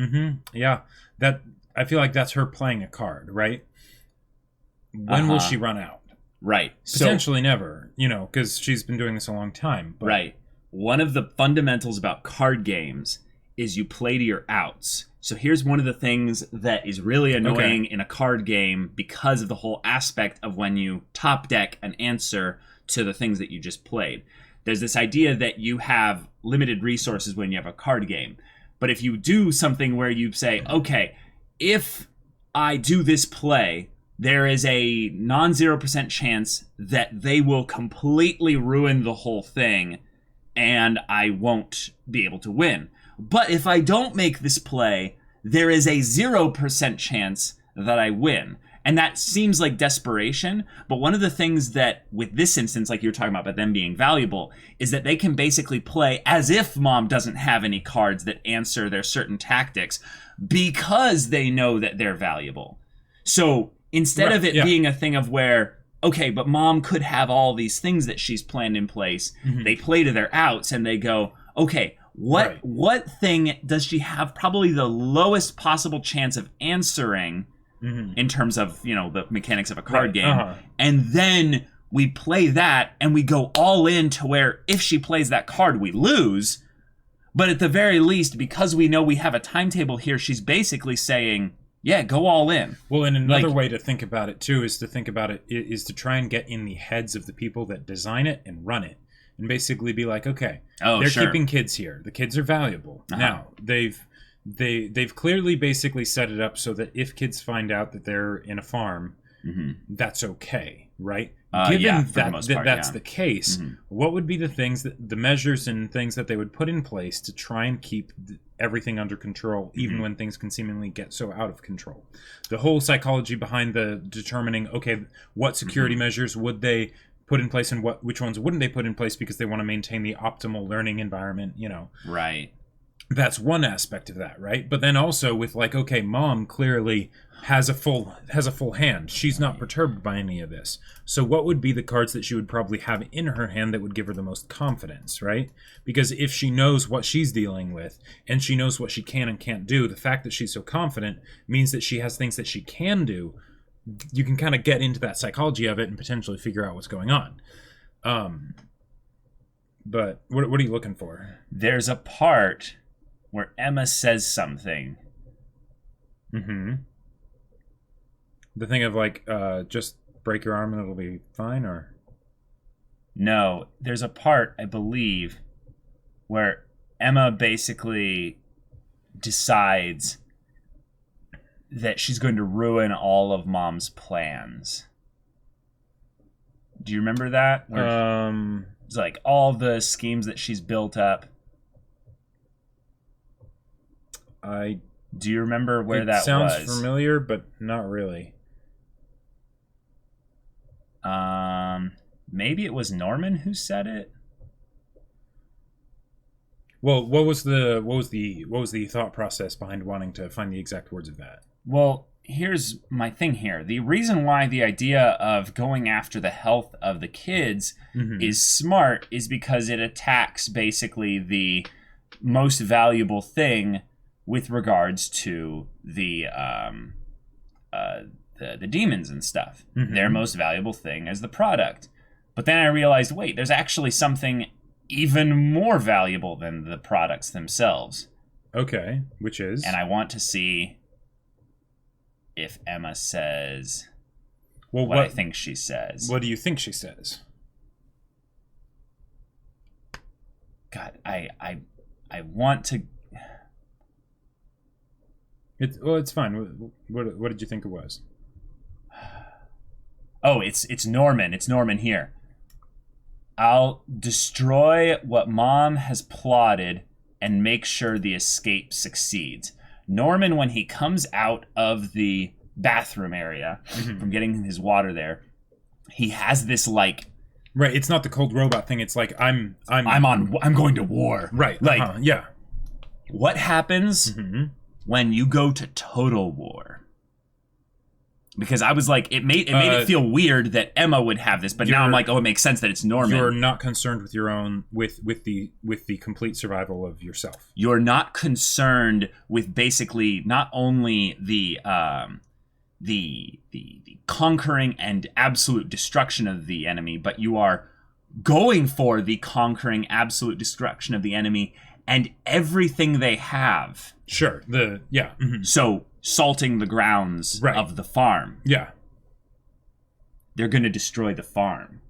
yeah." That, I feel like that's her playing a card, right? When will she run out? Right. Potentially never, because she's been doing this a long time. But... Right. One of the fundamentals about card games is you play to your outs. So here's one of the things that is really annoying in a card game, because of the whole aspect of when you top deck an answer to the things that you just played. There's this idea that you have limited resources when you have a card game. But if you do something where you say, okay, if I do this play, there is a non-0% chance that they will completely ruin the whole thing and I won't be able to win. But if I don't make this play, there is a 0% chance that I win. And that seems like desperation, but one of the things that, with this instance, like you were talking about them being valuable, is that they can basically play as if Mom doesn't have any cards that answer their certain tactics, because they know that they're valuable. So instead of it being a thing of where, okay, but Mom could have all these things that she's planned in place, they play to their outs and they go, okay, what thing does she have probably the lowest possible chance of answering in terms of, the mechanics of a card game? And then we play that and we go all in to where if she plays that card, we lose. But at the very least, because we know we have a timetable here, she's basically saying, Yeah, go all in. Well, and another way to think about it too is to try and get in the heads of the people that design it and run it, and basically be like, okay, they're keeping kids here. The kids are valuable. Now they've clearly basically set it up so that if kids find out that they're in a farm, that's okay, right? Given that's the case, what would be the measures and things that they would put in place to try and keep everything under control, even when things can seemingly get so out of control? The whole psychology behind the determining, okay, what security measures would they put in place and which ones wouldn't they put in place because they want to maintain the optimal learning environment, Right. That's one aspect of that, right? But then also with like, okay, mom clearly has a full hand. She's not perturbed by any of this. So what would be the cards that she would probably have in her hand that would give her the most confidence, right? Because if she knows what she's dealing with and she knows what she can and can't do, the fact that she's so confident means that she has things that she can do. You can kind of get into that psychology of it and potentially figure out what's going on. But what are you looking for? There's a part where Emma says something. The thing of like, just break your arm and it'll be fine, or? No, there's a part, I believe, where Emma basically decides that she's going to ruin all of Mom's plans. Do you remember that? It's like all the schemes that she's built up. Do you remember where that was? Sounds familiar, but not really. Maybe it was Norman who said it. Well, what was the thought process behind wanting to find the exact words of that? Well, here's my thing here. The reason why the idea of going after the health of the kids is smart is because it attacks basically the most valuable thing with regards to the demons and stuff. Their most valuable thing is the product. But then I realized, wait, there's actually something even more valuable than the products themselves. Okay, which is? And I want to see if Emma says what I think she says. What do you think she says? God, I want to... It's fine. What did you think it was? Oh, it's Norman. It's Norman here. I'll destroy what Mom has plotted and make sure the escape succeeds. Norman, when he comes out of the bathroom area from getting his water there, he has this like... Right, it's not the cold robot thing. It's like I'm going to war. Right. Like yeah. What happens when you go to total war? Because I was like, it made it feel weird that Emma would have this, but now I'm like, oh, it makes sense that it's Norman. You're not concerned with your own with the complete survival of yourself. You're not concerned with basically not only the conquering and absolute destruction of the enemy, but you are going for the conquering absolute destruction of the enemy and everything they have. Sure. So salting the grounds of the farm. Yeah. They're going to destroy the farm.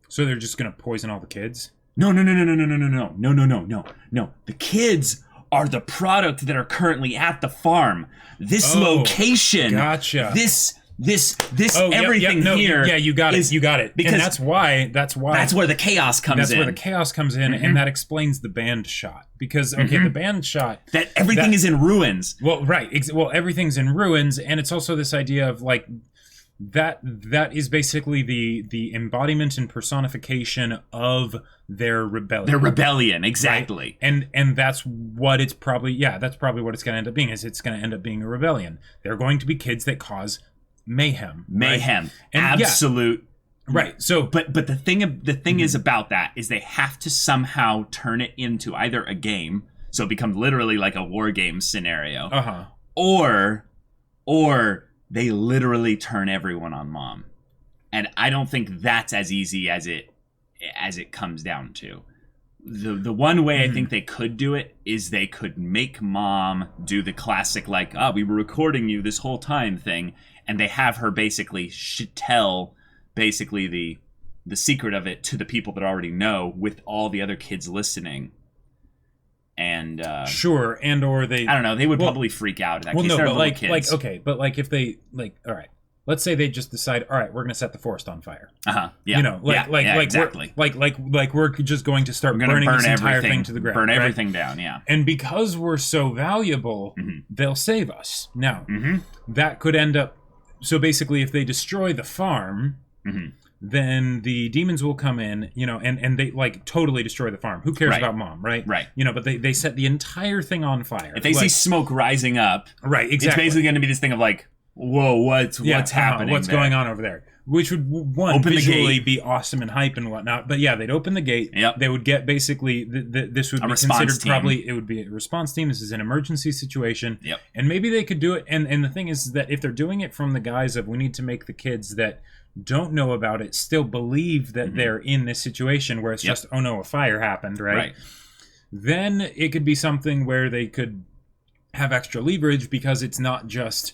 So they're just going to poison all the kids? No. The kids are the product that are currently at the farm. This location. Gotcha. This everything here. Yeah, you got it. Because and that's why that's where the chaos comes in. That's where the chaos comes in, and that explains the band shot. Because the band shot that everything is in ruins. Well, right. Well, everything's in ruins, and it's also this idea of like that is basically the embodiment and personification of their rebellion. Their rebellion, exactly. Right? And that's what it's probably that's probably what it's going to end up being. Is it's going to end up being a rebellion. They're going to be kids that cause mayhem, right? And absolute right. So but the thing is about that is they have to somehow turn it into either a game, so it becomes literally like a war game scenario, or they literally turn everyone on Mom. And I don't think that's as easy as it comes down to. the one way I think they could do it is they could make mom do the classic, like, we were recording you this whole time thing, and they have her basically tell basically the secret of it to the people that already know, with all the other kids listening. And sure, and or they, I don't know, they would probably freak out in that case. No, They're but little kids. if they all right, let's say they just decide, all right, we're gonna set the forest on fire. Yeah. Exactly. We're just going to start burning this entire thing to the ground. Burn everything down. Yeah. And because we're so valuable, they'll save us. Now, that could end up. So basically, if they destroy the farm. Then the demons will come in, and they totally destroy the farm. Who cares about mom, right? Right. But they set the entire thing on fire. If they see smoke rising up, right, exactly. It's basically going to be this thing of like, whoa, what's happening? What's going on over there? Which would open visually be awesome and hype and whatnot. But yeah, they'd open the gate. Yep. They would get basically this would be considered team. Probably it would be a response team. This is an emergency situation. Yep. And maybe they could do it. And the thing is that if they're doing it from the guise of we need to make the kids that don't know about it still believe that they're in this situation where it's just, oh no, a fire happened, right? Then it could be something where they could have extra leverage because it's not just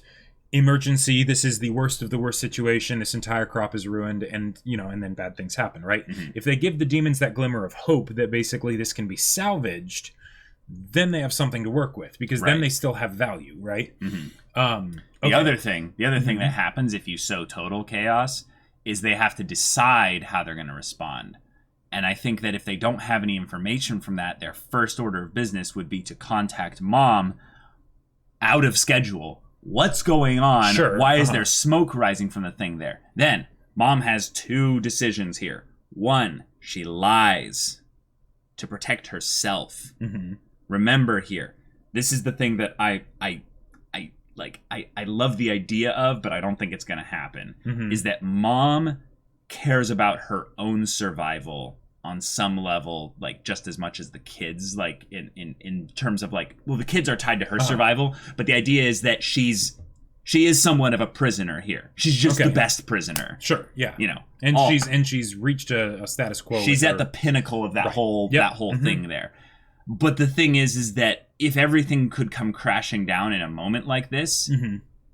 emergency, this is the worst of the worst situation, this entire crop is ruined, and and then bad things happen, right? If they give the demons that glimmer of hope that basically this can be salvaged, then they have something to work with, because then they still have value, right? The other thing that happens if you sow total chaos is they have to decide how they're going to respond. And I think that if they don't have any information from that, their first order of business would be to contact mom out of schedule. What's going on? Sure. Why is there smoke rising from the thing there? Then mom has two decisions here. One, she lies to protect herself. Remember here, this is the thing that I love the idea of, but I don't think it's going to happen, is that mom cares about her own survival on some level, like just as much as the kids, like in terms of like, well, the kids are tied to her survival, but the idea is that she is somewhat of a prisoner here. She's just the best prisoner. Sure, yeah. And she's reached a status quo. She's at the pinnacle of that whole thing there. But the thing is that if everything could come crashing down in a moment like this,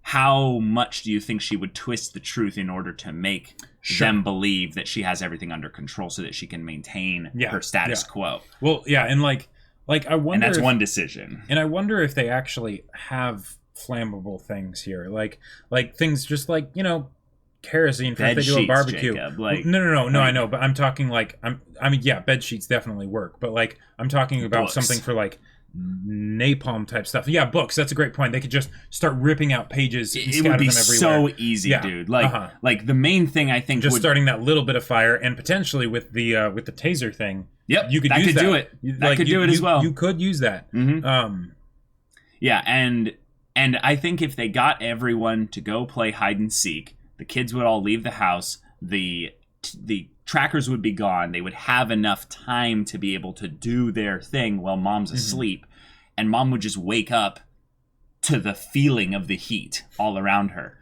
how much do you think she would twist the truth in order to make them believe that she has everything under control so that she can maintain her status quo? Well, yeah, and like I wonder, and that's one decision. And I wonder if they actually have flammable things here, like things just like kerosene for if they do a barbecue. Jacob, no, I know, but I'm talking like bed sheets definitely work, but like I'm talking about something for like napalm type stuff. Yeah, books. That's a great point. They could just start ripping out pages. It would be so easy, dude. Like the main thing I think just starting that little bit of fire, and potentially with the taser thing. Yep, you could that use could that. do it. That could do it as well. You could use that. Yeah, and I think if they got everyone to go play hide and seek, the kids would all leave the house. The trackers would be gone. They would have enough time to be able to do their thing while mom's asleep. And mom would just wake up to the feeling of the heat all around her.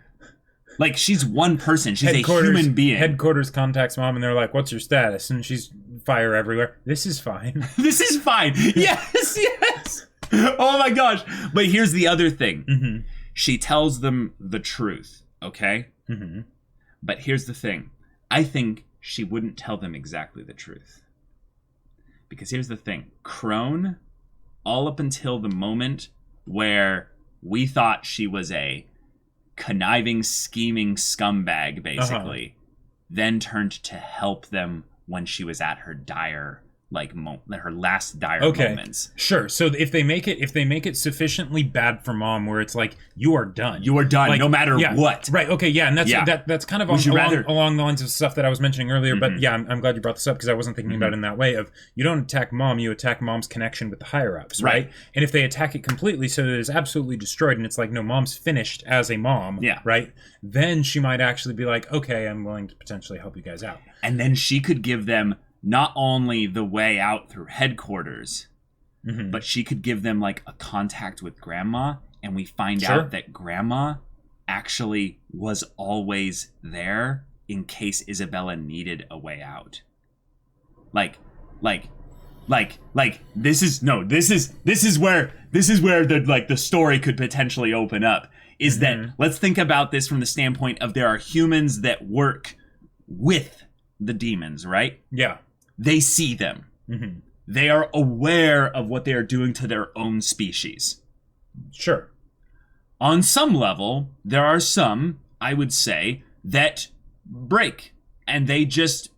Like, she's one person. She's a human being. Headquarters contacts mom and they're like, what's your status? And she's fire everywhere. This is fine. This is fine. Yes. Oh my gosh. But here's the other thing. She tells them the truth, okay? But here's the thing. I think she wouldn't tell them exactly the truth. Because here's the thing. Crone, all up until the moment where we thought she was a conniving, scheming scumbag, basically, then turned to help them when she was at her dire, her last dire moments. Sure. So if they make it sufficiently bad for mom, where it's like, you are done. You are done, no matter what. Right. Okay. Yeah. And that's kind of along the lines of stuff that I was mentioning earlier. But yeah, I'm glad you brought this up, because I wasn't thinking about it in that way. Of, you don't attack mom, you attack mom's connection with the higher ups, right? And if they attack it completely, so that it's absolutely destroyed, and it's like, no, mom's finished as a mom, right? Then she might actually be like, okay, I'm willing to potentially help you guys out. And then she could give them not only the way out through headquarters, but she could give them like a contact with grandma, and we find out that grandma actually was always there in case Isabella needed a way out. Like like this is where the story could potentially open up, is that let's think about this from the standpoint of there are humans that work with the demons, right? Yeah. They see them. They are aware of what they are doing to their own species. Sure. On some level, there are some, I would say, that break, and they just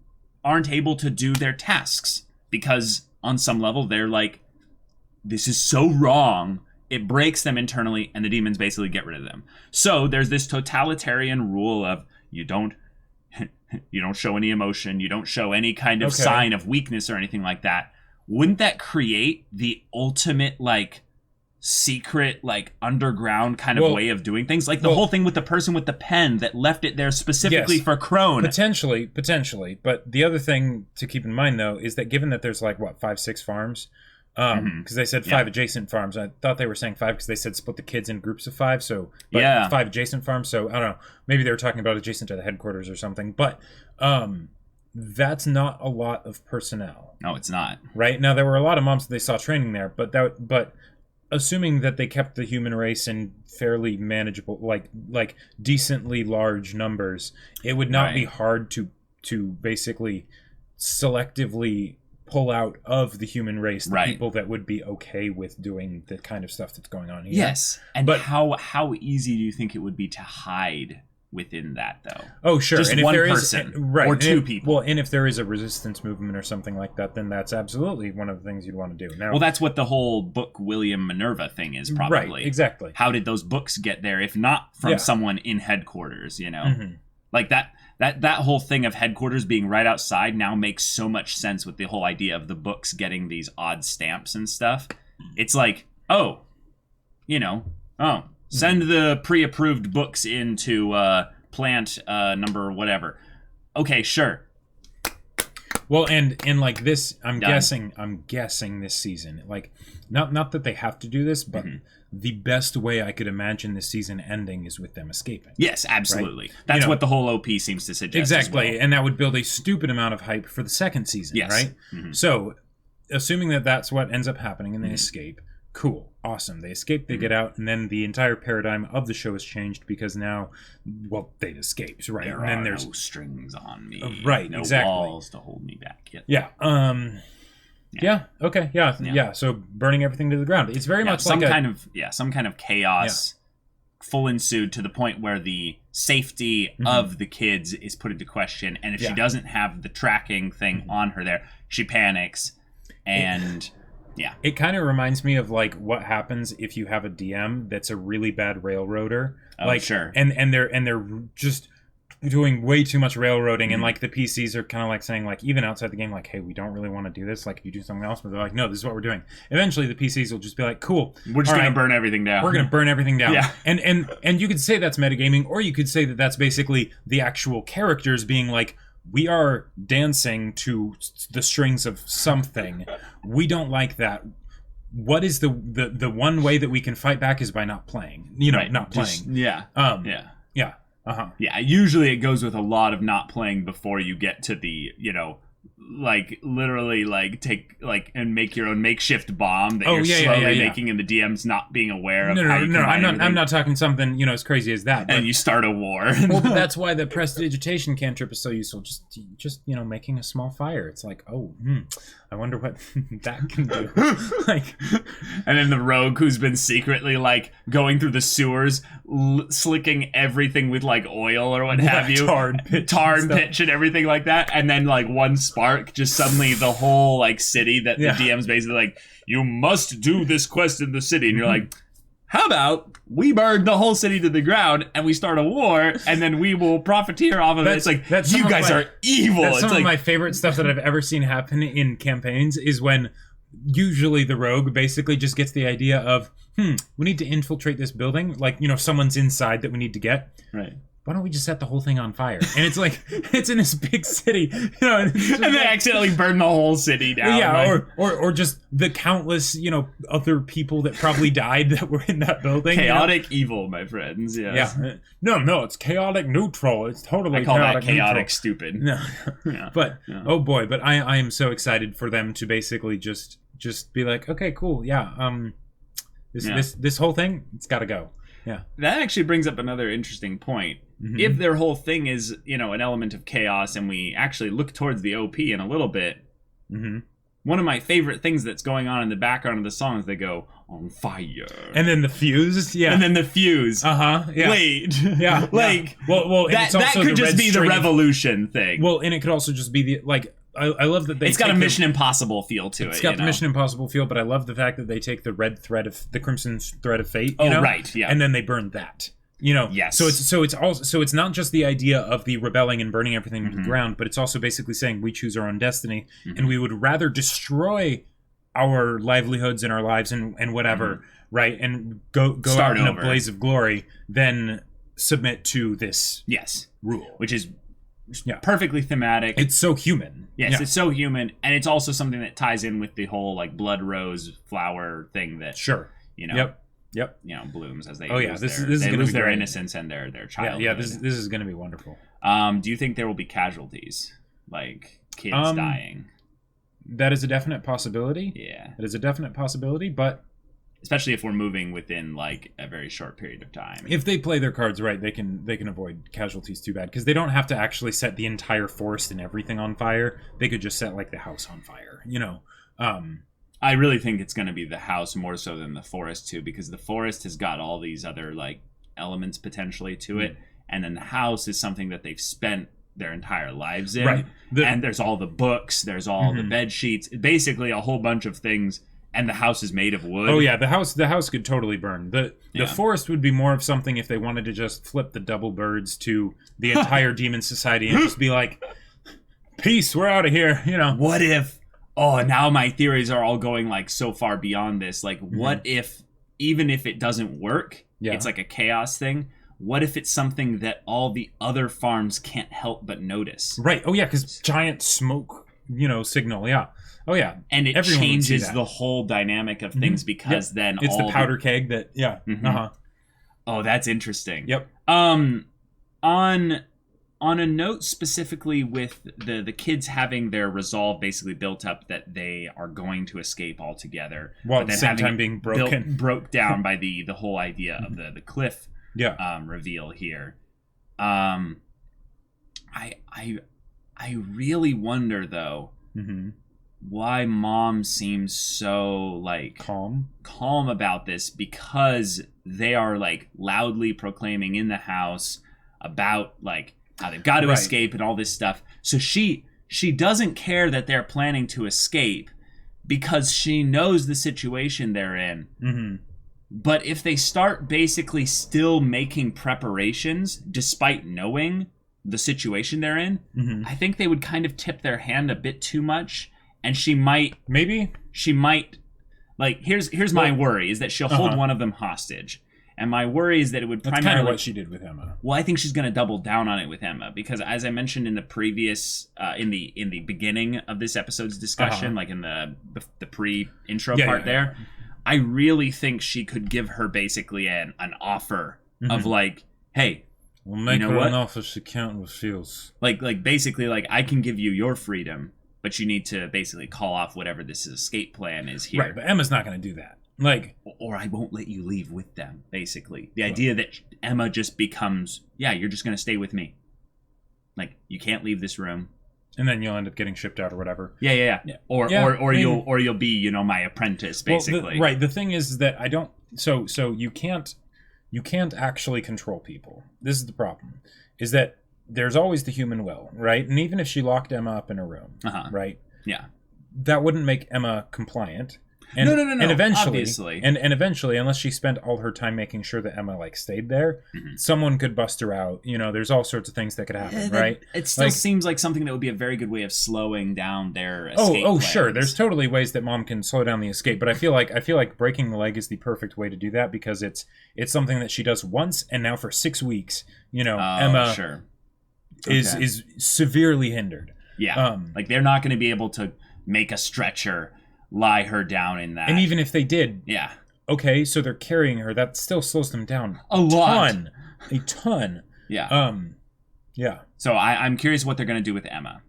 aren't able to do their tasks because on some level they're like, this is so wrong, it breaks them internally, and the demons basically get rid of them. So there's this totalitarian rule of you don't show any emotion, you don't show any kind of sign of weakness or anything like that. Wouldn't that create the ultimate like secret, like underground kind of way of doing things, like the whole thing with the person with the pen that left it there specifically for Crone? Potentially. But the other thing to keep in mind, though, is that given that there's like 5-6 farms, because they said 5 adjacent farms. I thought they were saying 5 because they said split the kids in groups of 5. So 5 adjacent farms. So I don't know. Maybe they were talking about adjacent to the headquarters or something. But that's not a lot of personnel. No, it's not. Right now, there were a lot of moms that they saw training there, but assuming that they kept the human race in fairly manageable, like decently large numbers, it would not be hard to basically selectively pull out of the human race the people that would be okay with doing the kind of stuff that's going on here. Yes, but how easy do you think it would be to hide within that, though? Oh, sure. Just and one if there person is, or two people. Well, and if there is a resistance movement or something like that, then that's absolutely one of the things you'd want to do. Now, well, that's what the whole book William Minerva thing is, probably. Right, exactly. How did those books get there if not from someone in headquarters, you know? Like that whole thing of headquarters being right outside now makes so much sense with the whole idea of the books getting these odd stamps and stuff. It's like, send the pre-approved books into plant number whatever. Okay, sure. Well, and like this, I'm guessing this season, like not that they have to do this, but the best way I could imagine this season ending is with them escaping. Yes, absolutely. Right? That's what the whole OP seems to suggest. Exactly, as well. And that would build a stupid amount of hype for the second season, right? So, assuming that that's what ends up happening and they escape, cool, awesome. They escape, they get out, and then the entire paradigm of the show has changed because now, they've escaped, right? There and then are there's no strings on me. Right, no exactly. walls to hold me back. So burning everything to the ground. It's very much some like some kind of chaos full ensued to the point where the safety of the kids is put into question, and if she doesn't have the tracking thing on her there, she panics and it kind of reminds me of like what happens if you have a DM that's a really bad railroader. And they're just doing way too much railroading, and like the PCs are kind of like saying, like, even outside the game, like, hey, we don't really want to do this, like, you do something else, but they're like, no, this is what we're doing. Eventually the PCs will just be like, cool, we're just gonna burn everything down. We're gonna burn everything down. And you could say that's metagaming, or you could say that that's basically the actual characters being like, we are dancing to the strings of something, we don't like that. What is the one way that we can fight back is by not playing, not playing. Yeah, usually it goes with a lot of not playing before you get to the, like literally like take like and make your own makeshift bomb that you're slowly making, and the DM's not being aware of how you I'm not talking something as crazy as that. And you start a war. Well, but that's why the prestidigitation cantrip is so useful. Just making a small fire. It's like, I wonder what that can do. Like, and then the rogue who's been secretly like going through the sewers, slicking everything with like oil or what have you, tar and pitch and everything like that, and then like one spark, just suddenly the whole like city that the DM's basically like, you must do this quest in the city, and you're like, how about we burn the whole city to the ground and we start a war, and then we will profiteer off of it. It's like, you guys are evil. That's some of my favorite stuff that I've ever seen happen in campaigns is when usually the rogue basically just gets the idea of, we need to infiltrate this building. Like, someone's inside that we need to get. Right. why don't we just set the whole thing on fire? And it's like, it's in this big city, you know, and they accidentally burn the whole city down. Yeah, or just the countless, you know, other people that probably died that were in that building. Chaotic evil, my friends. Yes. Yeah. No, it's chaotic neutral. It's totally I call that chaotic neutral. stupid. No. Yeah. But Yeah. oh boy, but I am so excited for them to basically just be like, okay, cool, yeah, this whole thing, it's got to go. Yeah. That actually brings up another interesting point. Mm-hmm. If their whole thing is, you know, an element of chaos, and we actually look towards the OP in a little bit, mm-hmm. one of my favorite things that's going on in the background of the song is they go, on fire. And then the fuse, yeah. And then the fuse. Uh-huh, yeah. Wait. Yeah. Like, well, that could just be the revolution thing. Well, and it could also just be the, like, I love that it's got a Mission Impossible feel to it. It's got the Mission Impossible feel, but I love the fact that they take the crimson thread of fate. Oh, right, yeah. And then they burn that. You know, yes. So it's not just the idea of the rebelling and burning everything to the ground, but it's also basically saying we choose our own destiny, and we would rather destroy our livelihoods and our lives and whatever, right, and go out in a blaze of glory than submit to this rule, which is perfectly thematic. It's so human. Yes, it's so human, and it's also something that ties in with the whole like blood rose flower thing that you know. Yep. You know, blooms as they lose their innocence and their childhood. Yeah, this is going to be wonderful. Do you think there will be casualties, like kids dying? That is a definite possibility. Yeah, it is a definite possibility, but especially if we're moving within like a very short period of time. If they play their cards right, they can avoid casualties too bad, because they don't have to actually set the entire forest and everything on fire. They could just set like the house on fire. You know. I really think it's going to be the house more so than the forest too, because the forest has got all these other like elements potentially to it, and then the house is something that they've spent their entire lives in. Right. And there's all the books, there's all the bed sheets, basically a whole bunch of things, and the house is made of wood. Oh yeah, the house could totally burn. The forest would be more of something if they wanted to just flip the double birds to the entire demon society and just be like, peace, we're out of here, you know. What if now my theories are all going like so far beyond this. Like, what if, even if it doesn't work, it's like a chaos thing. What if it's something that all the other farms can't help but notice? Right. Oh yeah, because giant smoke, you know, signal. Yeah. Oh yeah. And it changes the whole dynamic of things because then it's the powder keg that. Yeah. Oh, that's interesting. Yep. On a note specifically with the kids having their resolve basically built up that they are going to escape altogether, while at the same time being broke down by the whole idea of the cliff reveal here. I really wonder though why Mom seems so like calm about this, because they are like loudly proclaiming in the house about like how they've got to escape and all this stuff. So she doesn't care that they're planning to escape because she knows the situation they're in. But if they start basically still making preparations despite knowing the situation they're in, I think they would kind of tip their hand a bit too much, and she might like here's my worry is that she'll hold one of them hostage. And my worry is that it would primarily... That's kind of what she did with Emma. Well, I think she's going to double down on it with Emma, because as I mentioned in the previous, in the beginning of this episode's discussion, like in the pre-intro part there, I really think she could give her basically an offer of like, hey, we'll make her an offer she can't refuse. Like basically, like, I can give you your freedom, but you need to basically call off whatever this escape plan is here. Right, but Emma's not going to do that. Like, or I won't let you leave with them, basically. The idea that Emma just becomes, you're just going to stay with me. Like, you can't leave this room. And then you'll end up getting shipped out or whatever. Yeah. Or you'll be, you know, my apprentice, basically. Right. The thing is that I don't, so you can't actually control people. This is the problem, is that there's always the human will, right? And even if she locked Emma up in a room, right? Yeah. That wouldn't make Emma compliant. And, No, and eventually, obviously. and eventually, unless she spent all her time making sure that Emma like stayed there, someone could bust her out. You know, there's all sorts of things that could happen, right? It still seems like something that would be a very good way of slowing down their escape plans. Sure. There's totally ways that mom can slow down the escape, but I feel like breaking the leg is the perfect way to do that because it's something that she does once, and now for 6 weeks, you know, Emma is severely hindered. Yeah, like they're not going to be able to make a stretcher lie her down in that. And even if they did, yeah. Okay, so they're carrying her. That still slows them down a lot. A ton. Yeah. Yeah. So I'm curious what they're going to do with Emma.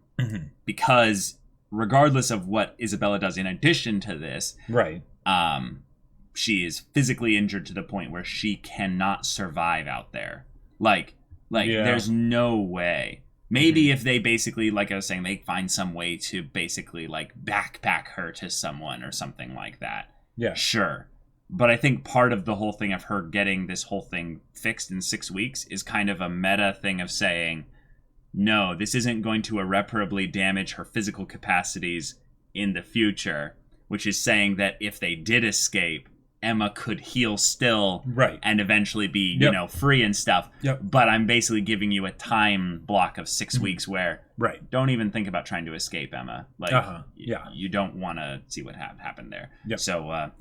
Because regardless of what Isabella does in addition to this, right. She is physically injured to the point where she cannot survive out there. Like there's no way. Maybe if they basically, like I was saying, they find some way to basically like backpack her to someone or something like that. Yeah. Sure. But I think part of the whole thing of her getting this whole thing fixed in 6 weeks is kind of a meta thing of saying, no, this isn't going to irreparably damage her physical capacities in the future, which is saying that if they did escape, Emma could heal still, right, and eventually be, you know, free and stuff. Yep. But I'm basically giving you a time block of 6 weeks where, right, don't even think about trying to escape, Emma. Like, you don't want to see what happened there. Yep. So,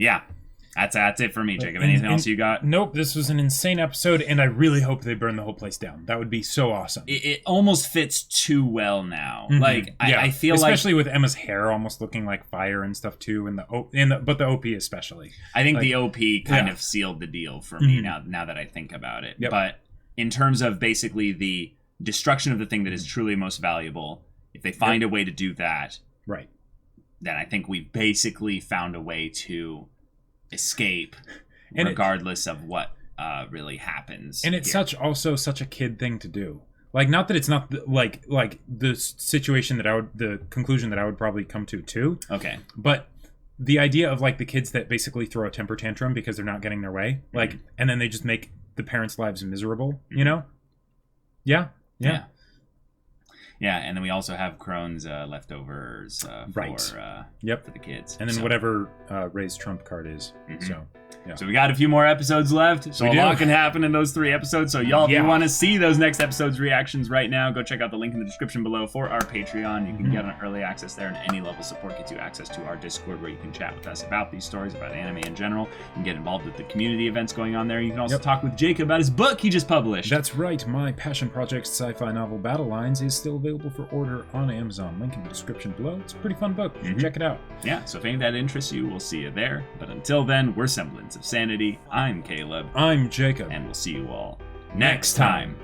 that's it for me, Jacob. Anything else you got? Nope. This was an insane episode, and I really hope they burn the whole place down. That would be so awesome. It almost fits too well now. Like, I feel especially with Emma's hair almost looking like fire and stuff too, but the OP especially. I think the OP kind of sealed the deal for me now that I think about it. Yep. But in terms of basically the destruction of the thing that is truly most valuable, if they find a way to do that, right, then I think we've basically found a way to escape, and regardless of what really happens. And it's such a kid thing to do. Like, not that it's not like the situation the conclusion that I would probably come to too. Okay. But the idea of like the kids that basically throw a temper tantrum because they're not getting their way, like, and then they just make the parents' lives miserable. You know? Yeah. Yeah, and then we also have Crohn's leftovers for the kids. And then whatever Ray's trump card is. So, yeah. So we got a few more episodes left. So a lot can happen in those 3 episodes. So y'all, if you want to see those next episodes' reactions right now, go check out the link in the description below for our Patreon. You can get on early access there, and any level support gets you access to our Discord where you can chat with us about these stories, about anime in general. You can get involved with the community events going on there. You can also talk with Jacob about his book he just published. That's right. My passion project sci-fi novel Battle Lines is still available for order on Amazon. Link in the description below. It's a pretty fun book. Check it out. Yeah, so if any of that interests you, we'll see you there. But until then, we're Semblance of Sanity. I'm Caleb. I'm Jacob. And we'll see you all next time.